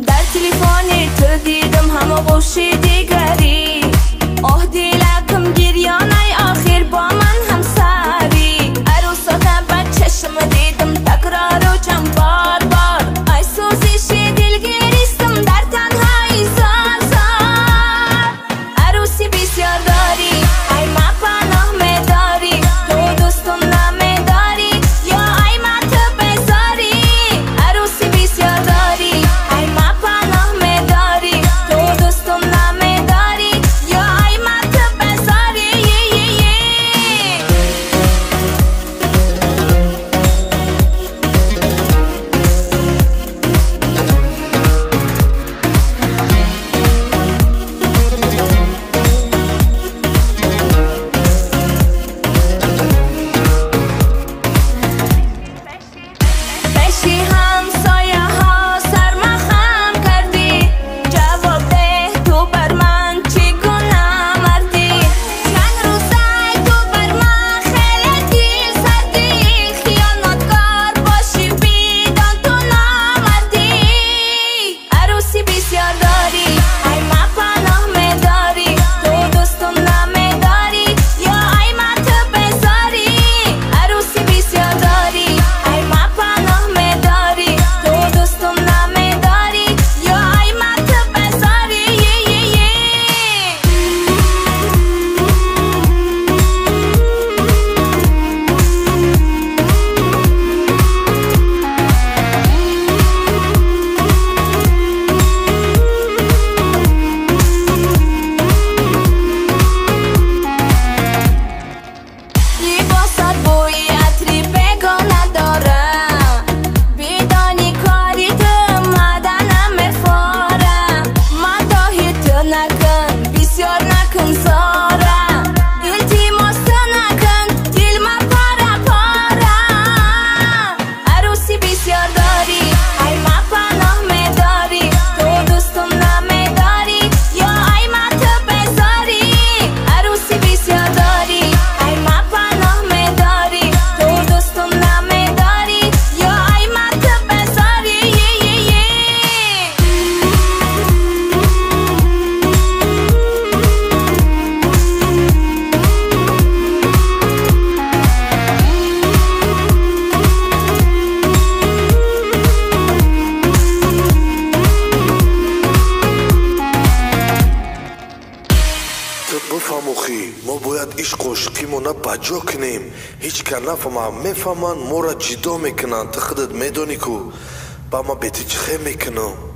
در تلفن تو دیدم همه گوشی دیگری. آه دیلکم گریانای آخر با من همسری. عروسات بد چشم دیدم تکرار و چند بار بار. ای سوزش دلگیریستم در تنهایی زار زار. عروسی بسیار داری ای ما پناه میداری. تو دوستم نمیداری یا ای ما تو بزاری. عروسی بسیار داری ای ما پناه میداری. تو دوستم نمیداری یا ای ما تو بزاری. بشی همسایه ها سرما خم کردی. جواب ده تو بر من چگونه مردی. چند روزه تو بر من خیلی دل سردی. خیانتکار باشی بیدان تو نامردی. عروسی بسیار داری ای ما پناه میداری. تو دوستم نمیداری یا ای ما تو بزاری. عروسی بسیار داری ای ما پناه میداری. تو دوستم نمیداری یا ای ما تو بزاری. لباسات بوی عطری بگونه داره. بیدانی کاری تو مدنم میفاره. مداحی تو نکن بسیار نکن زاره. التماس تو نکن دل ما پاره پاره. عروسی بسیار داری ای ما پناه میداری. تو دوستم نمیداری یا ای ما تو بزاری. عروسی بسیار داری ای ما پناه میداری. تو دوستم نمیداری یا ای ما تو بزاری. تو بفهم اخی ما باید عشق و عشقیمونه بجا کنیم. هیچ که نفهمم میفهمن ما را جدا میکنن. تو خودت میدانی کو با ما بیتی چخه میکنم.